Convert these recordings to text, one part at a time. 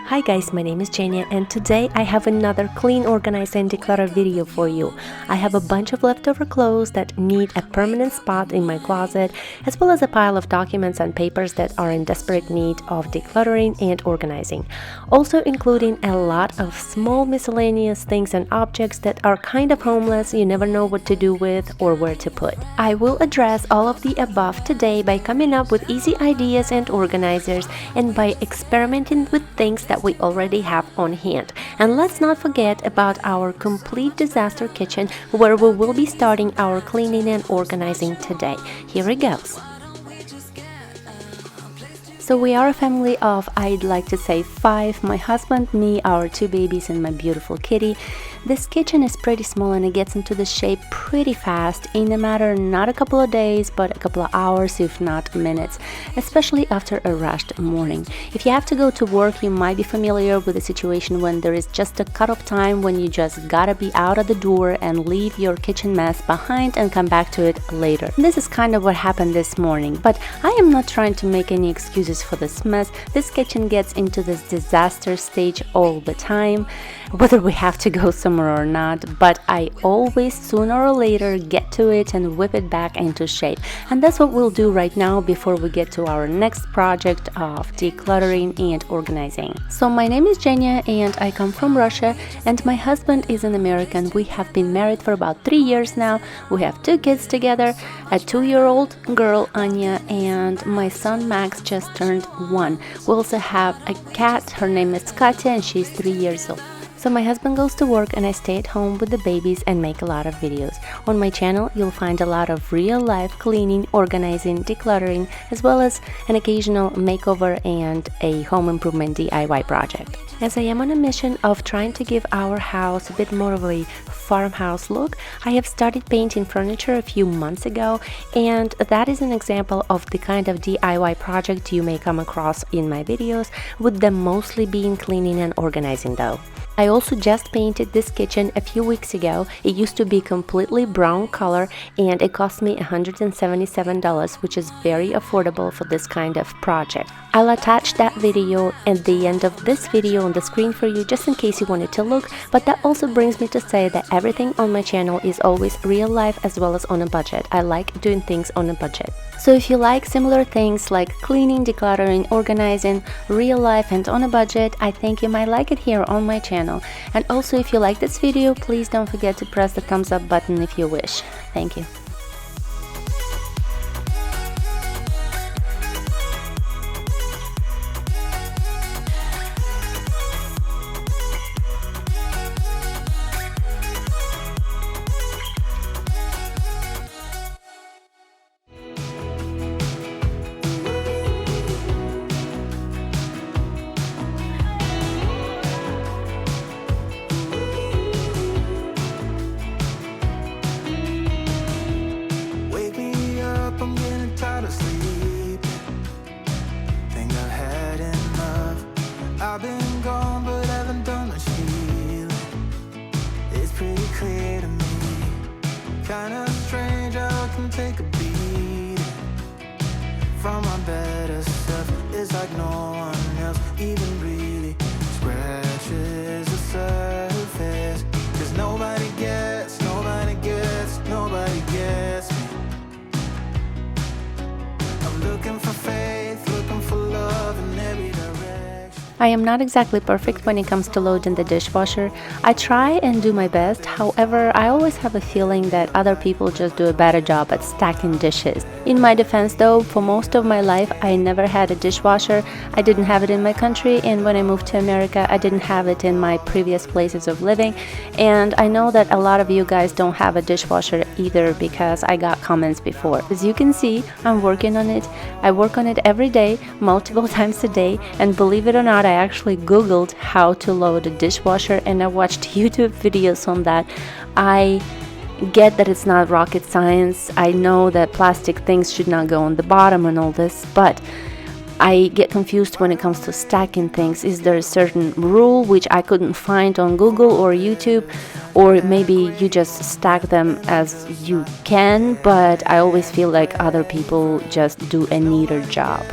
Hi guys, my name is Jenia and today I have another clean, organize and declutter video for you. I have a bunch of leftover clothes that need a permanent spot in my closet, as well as a pile of documents and papers that are in desperate need of decluttering and organizing. Also including a lot of small miscellaneous things and objects that are kind of homeless, you never know what to do with or where to put. I will address all of the above today by coming up with easy ideas and organizers and by experimenting with things that we already have on hand. And let's not forget about our complete disaster kitchen, where we will be starting our cleaning and organizing today. Here it goes. So we are a family of, I'd like to say 5, my husband, me, our 2 babies and my beautiful kitty. This kitchen is pretty small and it gets into the shape pretty fast in a matter not a couple of days but a couple of hours, if not minutes, especially after a rushed morning. If you have to go to work, you might be familiar with a situation when there is just a cut-off time when you just gotta be out of the door and leave your kitchen mess behind and come back to it later. This is kind of what happened this morning, but I am not trying to make any excuses for this mess. This kitchen gets into this disaster stage all the time, whether we have to go somewhere or not, but I always sooner or later get to it and whip it back into shape. And that's what we'll do right now before we get to our next project of decluttering and organizing. So my name is Jenia and I come from Russia and my husband is an American. We have been married for about 3 years now. We have 2 kids together, a 2-year-old girl, Anya, and my son Max just turned 1. We also have a cat. Her name is Katya and she's 3 years old. So my husband goes to work and I stay at home with the babies and make a lot of videos. On my channel, you'll find a lot of real-life cleaning, organizing, decluttering, as well as an occasional makeover and a home improvement DIY project. As I am on a mission of trying to give our house a bit more of a farmhouse look, I have started painting furniture a few months ago, and that is an example of the kind of DIY project you may come across in my videos, with them mostly being cleaning and organizing though. I also just painted this kitchen a few weeks ago. It used to be completely brown color and it cost me $177, which is very affordable for this kind of project. I'll attach that video at the end of this video on the screen for you just in case you wanted to look, but that also brings me to say that everything on my channel is always real life as well as on a budget. I like doing things on a budget. So if you like similar things like cleaning, decluttering, organizing, real life and on a budget, I think you might like it here on my channel. And also if you like this video, please don't forget to press the thumbs up button if you wish. Thank you. I'm getting tired of sleeping. Think I've had enough. I've been gone, but haven't done much healing. It's pretty clear to me. Kinda strange how I can take a beating from my better self. It's like no one else even really scratches the surface. 'Cause nobody gets me. Looking for faith, looking for love in every direction. I am not exactly perfect when it comes to loading the dishwasher. I try and do my best, however, I always have a feeling that other people just do a better job at stacking dishes. In my defense though, for most of my life I never had a dishwasher. I didn't have it in my country, and when I moved to America I didn't have it in my previous places of living. And I know that a lot of you guys don't have a dishwasher either, because I got comments before. As you can see, I'm working on it. I work on it every day, multiple times a day, and believe it or not, I actually googled how to load a dishwasher and I watched YouTube videos on that. I get that it's not rocket science. I know that plastic things should not go on the bottom and all this, but I get confused when it comes to stacking things. Is there a certain rule which I couldn't find on Google or YouTube? Or maybe you just stack them as you can, but I always feel like other people just do a neater job.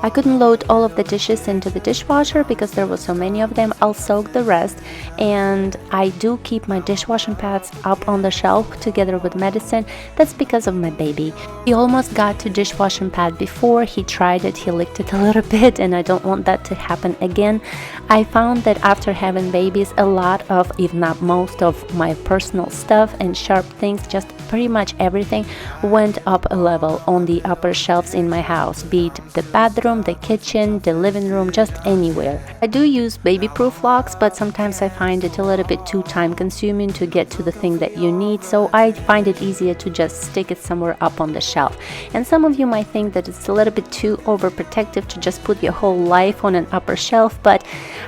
I couldn't load all of the dishes into the dishwasher because there were so many of them. I'll soak the rest, and I do keep my dishwashing pads up on the shelf together with medicine. That's because of my baby. He almost got to dishwashing pad before. He tried it, he licked it a little bit, and I don't want that to happen again. I found that after having babies, a lot of, if not most of my personal stuff and sharp things, just pretty much everything went up a level on the upper shelves in my house, be it the bathroom, the kitchen, the living room, just anywhere. I do use baby-proof locks, but sometimes I find it a little bit too time-consuming to get to the thing that you need, so I find it easier to just stick it somewhere up on the shelf. And some of you might think that it's a little bit too overprotective to just put your whole life on an upper shelf, but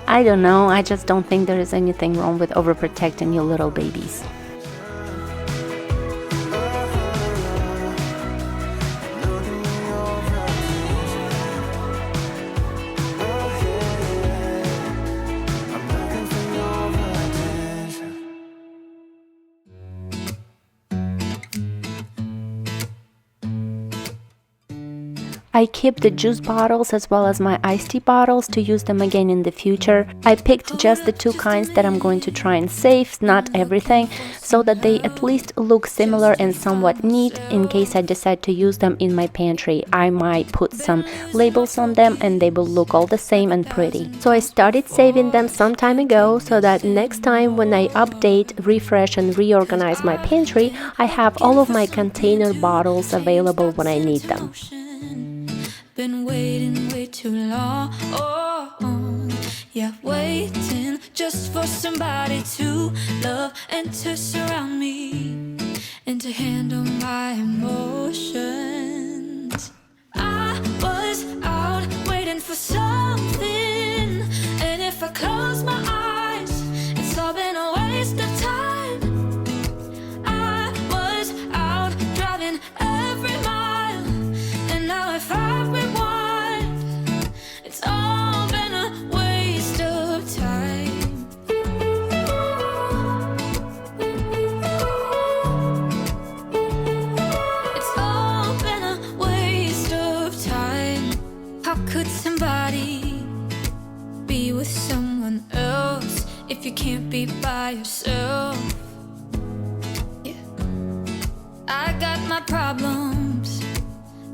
I don't know, I just don't think there is anything wrong with overprotecting your little babies. I keep the juice bottles as well as my iced tea bottles to use them again in the future. I picked just the two kinds that I'm going to try and save, not everything, so that they at least look similar and somewhat neat in case I decide to use them in my pantry. I might put some labels on them and they will look all the same and pretty. So I started saving them some time ago so that next time when I update, refresh and reorganize my pantry, I have all of my container bottles available when I need them. Been waiting way too long, yeah, waiting just for somebody to love and to surround me and to handle my emotions. I was out waiting for something, and if I close my eyes, it's all been a waste of time. I was out driving every mile, and now if I it's all been a waste of time. It's all been a waste of time. How could somebody be with someone else if you can't be by yourself? Yeah, I got my problems.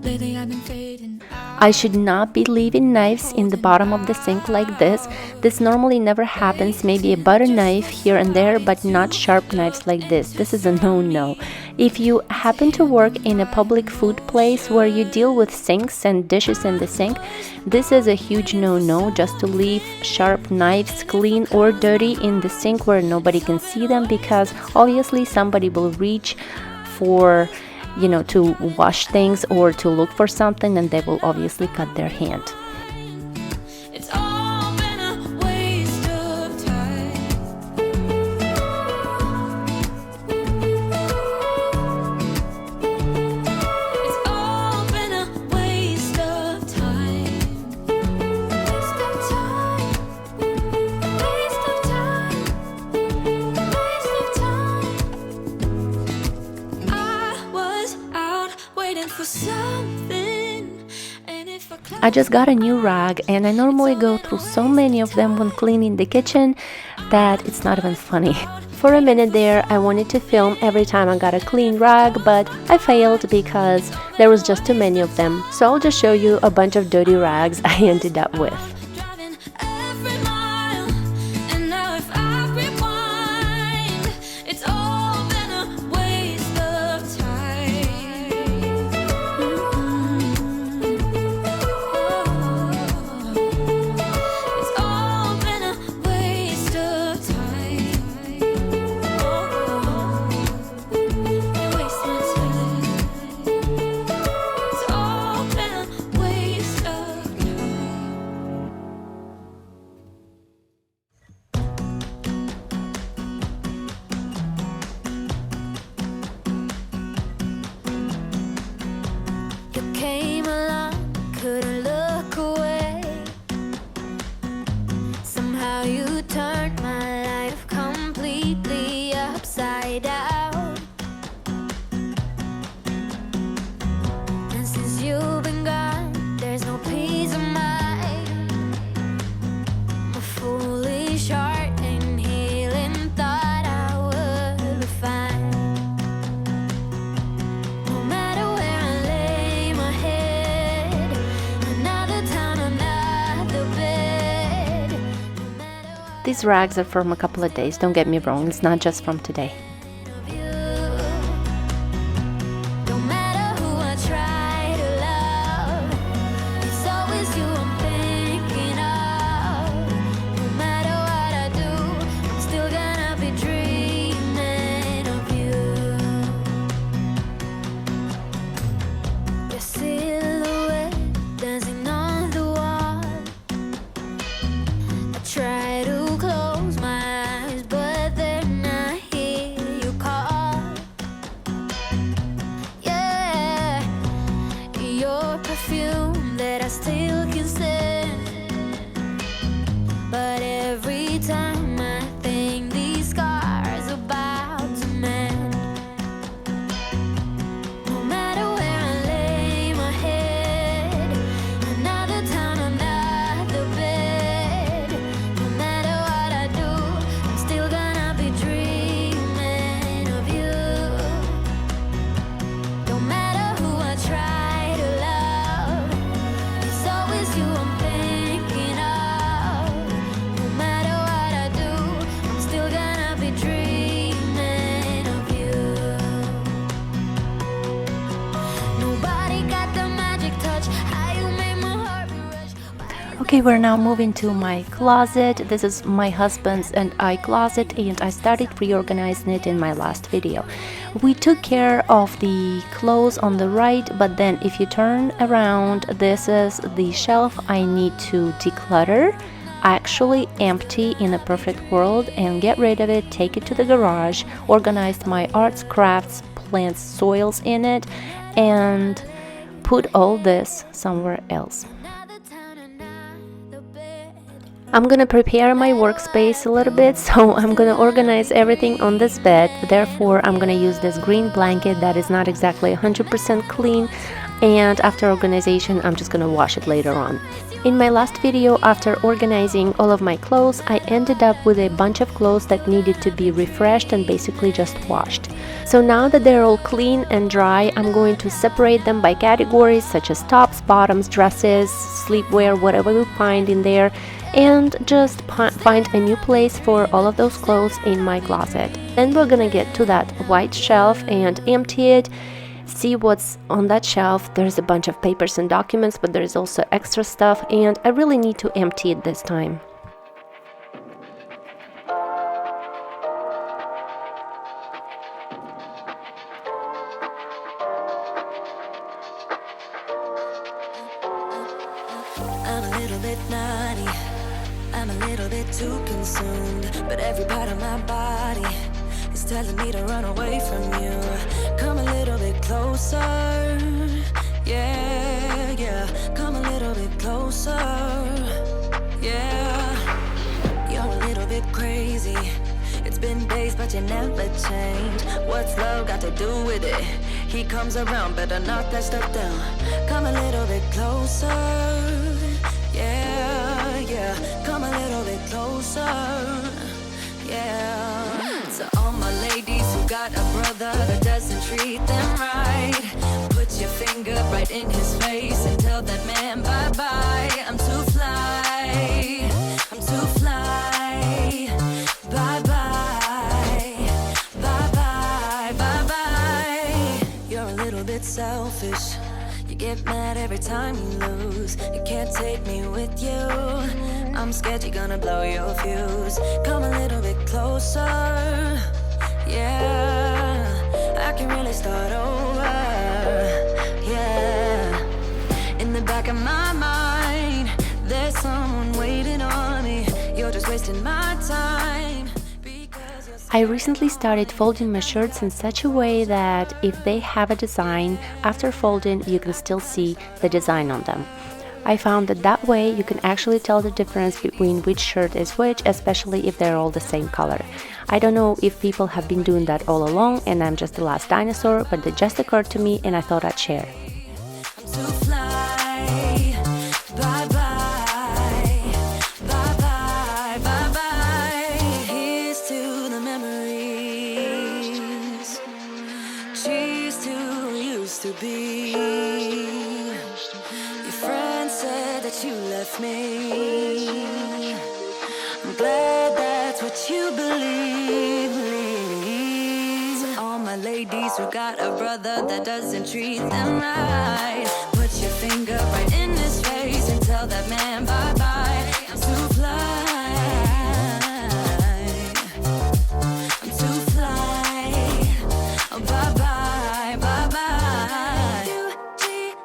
Lately I've been fading out. I should not be leaving knives in the bottom of the sink like this. This normally never happens, maybe a butter knife here and there, but not sharp knives like this. This is a no-no. If you happen to work in a public food place where you deal with sinks and dishes in the sink, this is a huge no-no, just to leave sharp knives clean or dirty in the sink where nobody can see them, because obviously somebody will reach for to wash things or to look for something, and they will obviously cut their hand. It's all been a waste of time. It's all been a waste of time. Waste of time. Waste of time. Waste of time. Waiting for something, and if I just got a new rag, and I normally go through so many of them when cleaning the kitchen that it's not even funny. For a minute there, I wanted to film every time I got a clean rag, but I failed because there was just too many of them. So I'll just show you a bunch of dirty rags I ended up with. couldn't look away. Somehow you turned my life completely upside down. And since you've been gone, there's no peace of mind. These rags are from a couple of days, don't get me wrong, it's not just from today. That I still can stand, but every time I think these scars about to mend, no matter where I lay my head, another town, another bed, no matter what I do, I'm still gonna be dreaming of you. No matter who I try to love, it's always you I'm thinking of. No matter what I do, I'm still gonna be dreaming of you. Nobody got the magic touch, how you make my heart rush. Okay, we're now moving to my closet. This is my husband's and I closet, and I started reorganizing it in my last video. We took care of the clothes on the right, but then if you turn around, this is the shelf I need to declutter, actually empty in a perfect world and get rid of it, take it to the garage, organize my arts, crafts, plants, soils in it, and put all this somewhere else. Another town, another bed. I'm gonna prepare my workspace a little bit, so I'm gonna organize everything on this bed. Therefore, I'm gonna use this green blanket that is not exactly 100% clean, and after organization, I'm just gonna wash it later on. In my last video, after organizing all of my clothes, I ended up with a bunch of clothes that needed to be refreshed and basically just washed. So now that they're all clean and dry, I'm going to separate them by categories such as tops, bottoms, dresses, sleepwear, whatever we find in there, and just find a new place for all of those clothes in my closet. Then we're gonna get to that white shelf and empty it, see what's on that shelf. There's a bunch of papers and documents, but there's also extra stuff, and I really need to empty it this time. I'm a little bit naughty, I'm a little bit too consumed, but every part of my body is telling me to run away from you. Come a little bit closer, yeah, yeah. Come a little bit closer, yeah. You're a little bit crazy. It's been days, but you never change. What's love got to do with it? He comes around, better knock that stuff down. Come a little bit closer, yeah, yeah. Come a little bit closer, yeah. To all my ladies who got a brother that doesn't treat them right, put your finger right in his face and tell that man bye-bye. I'm too fly, I'm too fly. Bye-bye, bye-bye, bye-bye. You're a little bit selfish. You get mad every time you lose. You can't take me with you. I'm scared you're gonna blow your fuse. Come a little bit closer, yeah. I can really start over, yeah. In the back of my mind, there's someone waiting on me. You're just wasting my time. I recently started folding my shirts in such a way that if they have a design, after folding you can still see the design on them. I found that way you can actually tell the difference between which shirt is which, especially if they're all the same color. I don't know if people have been doing that all along and I'm just the last dinosaur, but it just occurred to me and I thought I'd share. To be. Your friend said that you left me. I'm glad that what you believe. To all my ladies who got a brother that doesn't treat them right, put your finger right in his face and tell that man bye-bye. I'm too fly. I'm too fly. Oh, bye-bye, bye-bye. U-G-L-I,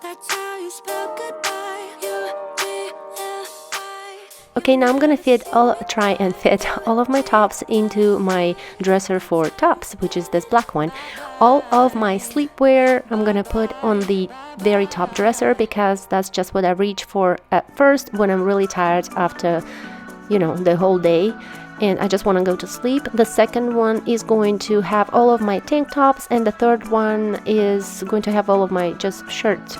that's how you spell goodbye. U-G-L-I. Okay, now I'm gonna try and fit all of my tops into my dresser for tops, which is this black one. All of my sleepwear I'm gonna put on the very top dresser because that's just what I reach for at first when I'm really tired after, the whole day and I just want to go to sleep. The second one is going to have all of my tank tops, and the third one is going to have all of my just shirts.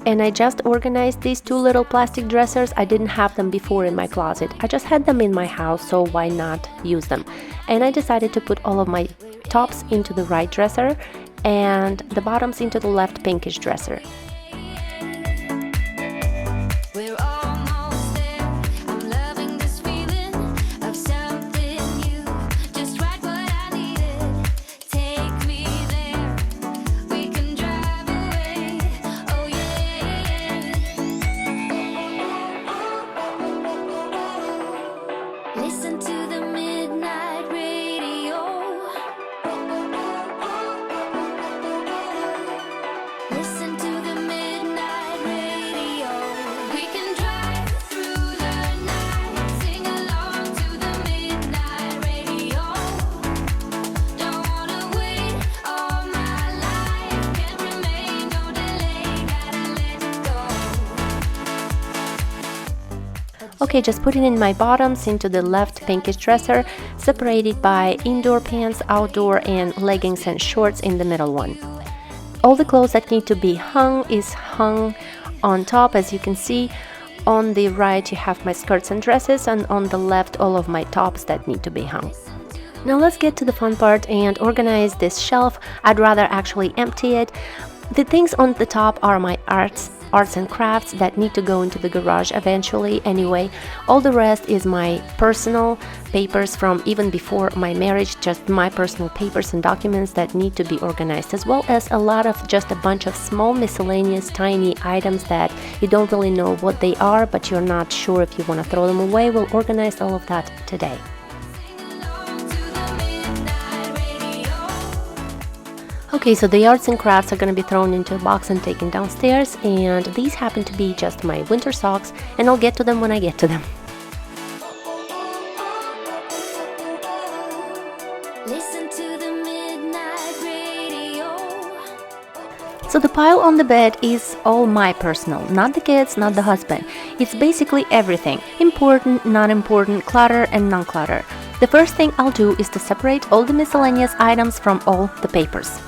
And I just organized these two little plastic dressers. I didn't have them before in my closet. I just had them in my house, so why not use them? And I decided to put all of my tops into the right dresser and the bottoms into the left pinkish dresser. We're almost there. I'm loving this feeling of something new. Just right what I needed. Take me there. We can drive away. Oh yeah. Listen to the midnight radio. Listen to the midnight radio. We can drive through the night, sing along to the midnight radio. Don't wanna wait all my life, can't remain, no delay, gotta let it go. Okay, just putting in my bottoms into the left pinkish dresser, separated by indoor pants, outdoor, and leggings and shorts in the middle one. All the clothes that need to be hung is hung on top, as you can see. On the right you have my skirts and dresses, and on the left all of my tops that need to be hung. Now let's get to the fun part and organize this shelf. I'd rather actually empty it. The things on the top are my arts and crafts that need to go into the garage eventually anyway. All the rest is my personal papers from even before my marriage, just my personal papers and documents that need to be organized, as well as a lot of just a bunch of small miscellaneous tiny items that you don't really know what they are, but you're not sure if you want to throw them away. We'll organize all of that today. Okay, so the arts and crafts are going to be thrown into a box and taken downstairs, and these happen to be just my winter socks, and I'll get to them when I get to them. Listen to the midnight radio. So the pile on the bed is all my personal, not the kids, not the husband. It's basically everything, important, not important, clutter and non-clutter. The first thing I'll do is to separate all the miscellaneous items from all the papers.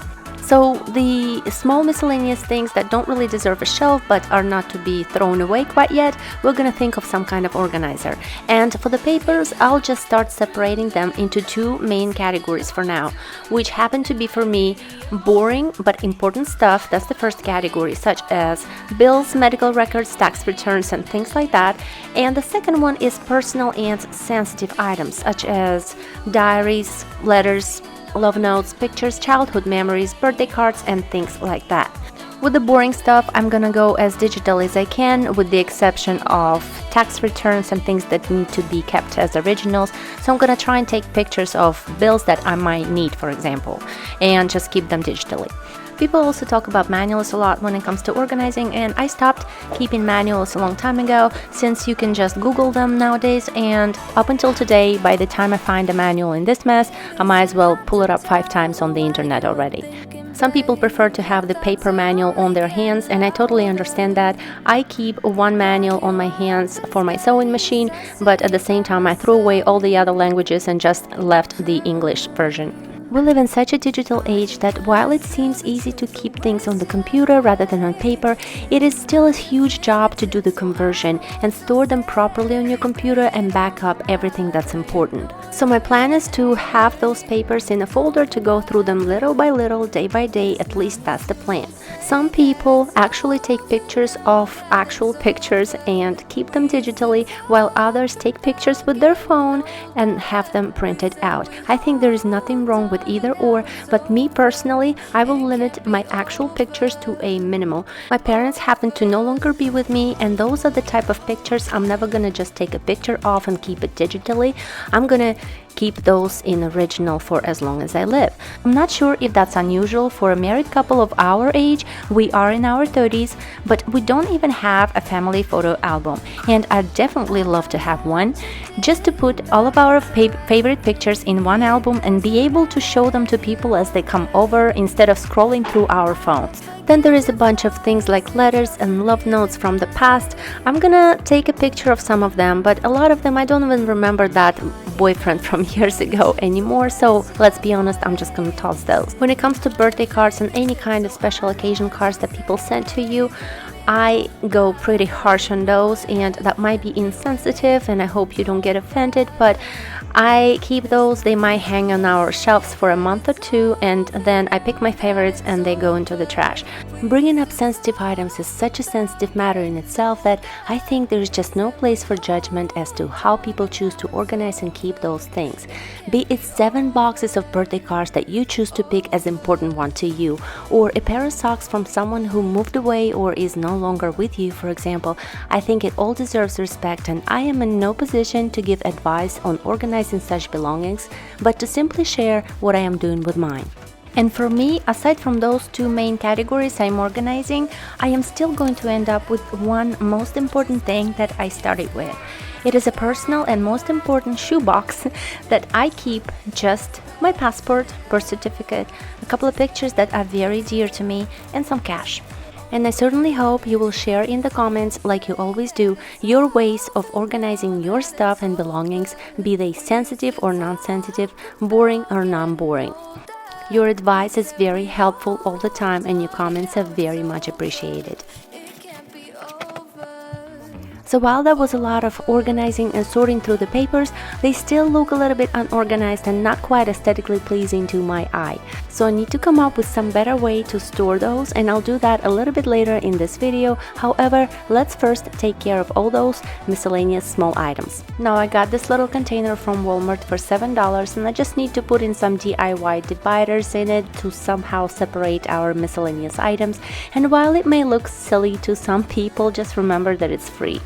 So the small miscellaneous things that don't really deserve a shelf but are not to be thrown away quite yet, we're gonna think of some kind of organizer. And for the papers, I'll just start separating them into two main categories for now, which happen to be for me boring but important stuff. That's the first category, such as bills, medical records, tax returns, and things like that. And the second one is personal and sensitive items, such as diaries, letters, love notes, pictures, childhood memories, birthday cards, and things like that. With the boring stuff, I'm gonna go as digital as I can, with the exception of tax returns and things that need to be kept as originals. So I'm gonna try and take pictures of bills that I might need, for example, and just keep them digitally. People also talk about manuals a lot when it comes to organizing, and I stopped keeping manuals a long time ago, since you can just Google them nowadays, and up until today, by the time I find a manual in this mess, I might as well pull it up 5 times on the internet already. Some people prefer to have the paper manual on their hands, and I totally understand that. I keep one manual on my hands for my sewing machine, but at the same time I threw away all the other languages and just left the English version. We live in such a digital age that while it seems easy to keep things on the computer rather than on paper, it is still a huge job to do the conversion and store them properly on your computer and back up everything that's important. So my plan is to have those papers in a folder to go through them little by little, day by day. At least that's the plan. Some people actually take pictures of actual pictures and keep them digitally, while others take pictures with their phone and have them printed out. I think there is nothing wrong with either or, but me personally, I will limit my actual pictures to a minimal. My parents happen to no longer be with me, and those are the type of pictures I'm never gonna just take a picture of and keep it digitally. I'm gonna keep those in original for as long as I live. I'm not sure if that's unusual for a married couple of our age. We are in our 30s, but we don't even have a family photo album, and I'd definitely love to have one, just to put all of our favorite pictures in one album and be able to show them to people as they come over instead of scrolling through our phones. Then there is a bunch of things like letters and love notes from the past. I'm gonna take a picture of some of them, but a lot of them I don't even remember that boyfriend from years ago anymore, so let's be honest, I'm just gonna toss those. When it comes to birthday cards and any kind of special occasion cards that people send to you, I go pretty harsh on those, and that might be insensitive, and I hope you don't get offended, but I keep those. They might hang on our shelves for a month or two, and then I pick my favorites and they go into the trash. Bringing up sensitive items is such a sensitive matter in itself that I think there's just no place for judgment as to how people choose to organize and keep those things. Be it 7 boxes of birthday cards that you choose to pick as important one to you, or a pair of socks from someone who moved away or is no longer with you, for example. I think it all deserves respect, and I am in no position to give advice on organizing such belongings, but to simply share what I am doing with mine. And for me, aside from those 2 main categories I'm organizing, I am still going to end up with one most important thing that I started with. It is a personal and most important shoebox that I keep just my passport, birth certificate, a couple of pictures that are very dear to me, and some cash. And I certainly hope you will share in the comments, like you always do, your ways of organizing your stuff and belongings, be they sensitive or non-sensitive, boring or non-boring. Your advice is very helpful all the time, and your comments are very much appreciated. So while there was a lot of organizing and sorting through the papers, they still look a little bit unorganized and not quite aesthetically pleasing to my eye. So I need to come up with some better way to store those, and I'll do that a little bit later in this video. However, let's first take care of all those miscellaneous small items. Now I got this little container from Walmart for $7, and I just need to put in some DIY dividers in it to somehow separate our miscellaneous items. And while it may look silly to some people, just remember that it's free.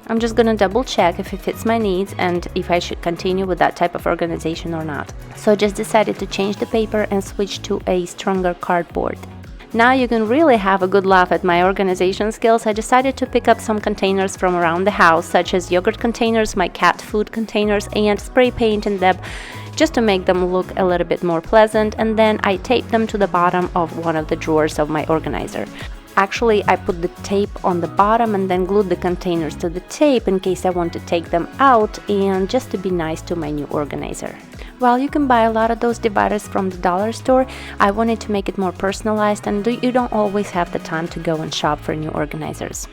I'm just gonna double check if it fits my needs and if I should continue with that type of organization or not. So I just decided to change the paper and switch to a stronger cardboard. Now you can really have a good laugh at my organization skills. I decided to pick up some containers from around the house, such as yogurt containers, my cat food containers, and spray paint in them, just to make them look a little bit more pleasant, and then I taped them to the bottom of one of the drawers of my organizer. Actually, I put the tape on the bottom and then glued the containers to the tape in case I want to take them out and just to be nice to my new organizer. While you can buy a lot of those dividers from the dollar store, I wanted to make it more personalized, and you don't always have the time to go and shop for new organizers.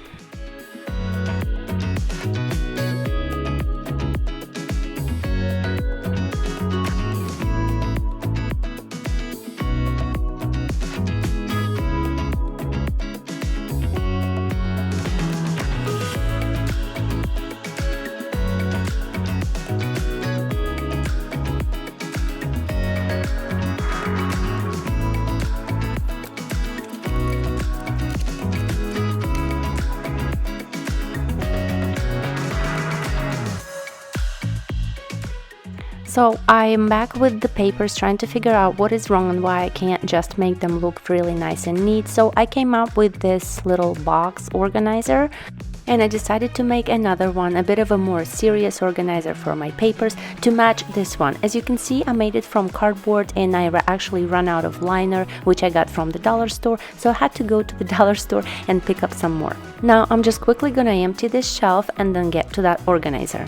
So I am back with the papers trying to figure out what is wrong and why I can't just make them look really nice and neat. So I came up with this little box organizer. And I decided to make another one, a bit of a more serious organizer for my papers to match this one. As you can see, I made it from cardboard and I actually ran out of liner, which I got from the dollar store, so I had to go to the dollar store and pick up some more. Now I'm just quickly gonna empty this shelf and then get to that organizer.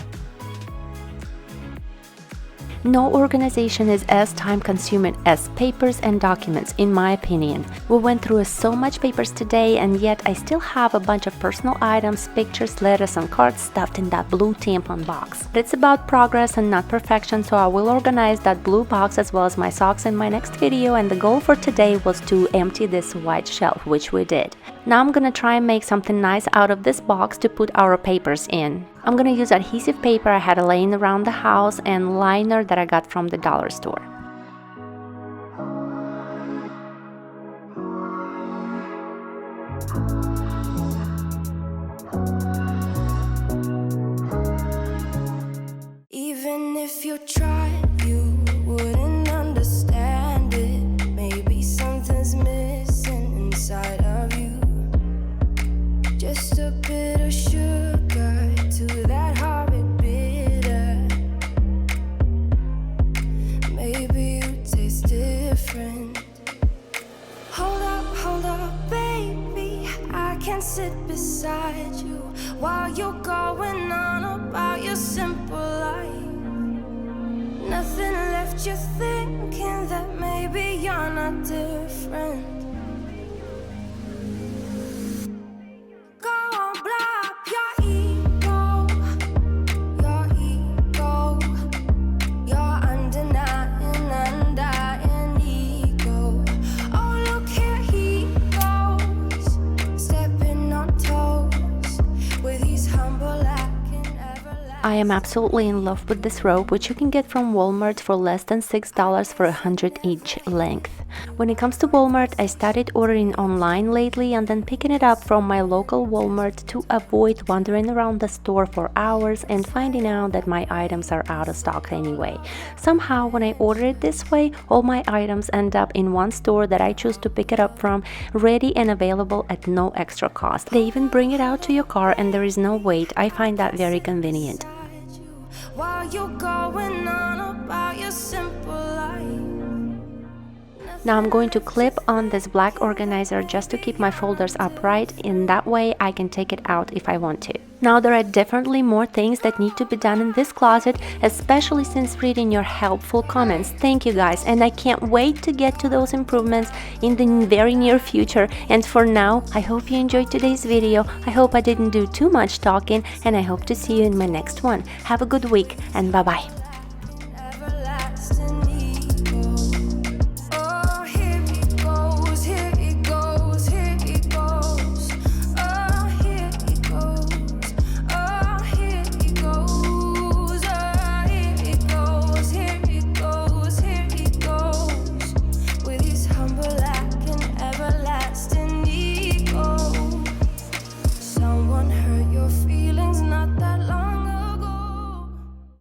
No organization is as time-consuming as papers and documents, in my opinion. We went through so much papers today, and yet I still have a bunch of personal items, pictures, letters, and cards stuffed in that blue tampon box. It's about progress and not perfection, so I will organize that blue box as well as my socks in my next video, and the goal for today was to empty this white shelf, which we did. Now I'm gonna try and make something nice out of this box to put our papers in. I'm gonna use adhesive paper I had laying around the house and liner that I got from the dollar store. Even if you tried, you wouldn't understand it. Maybe something's missing inside of you. Just a bit of sugar to that horrid bitter. Maybe you taste different. Hold up, baby. I can't sit beside you while you're going on about your simple life. Nothing left you thinking that maybe you're not different. I am absolutely in love with this rope, which you can get from Walmart for less than $6 for 100 each length. When it comes to Walmart, I started ordering online lately and then picking it up from my local Walmart to avoid wandering around the store for hours and finding out that my items are out of stock anyway. Somehow, when I order it this way, all my items end up in one store that I choose to pick it up from, ready and available at no extra cost. They even bring it out to your car and there is no wait. I find that very convenient. While you're going on about your simple life. Now I'm going to clip on this black organizer just to keep my folders upright, in that way I can take it out if I want to. Now there are definitely more things that need to be done in this closet, especially since reading your helpful comments. Thank you guys, and I can't wait to get to those improvements in the very near future. And for now, I hope you enjoyed today's video. I hope I didn't do too much talking, and I hope to see you in my next one. Have a good week and bye bye.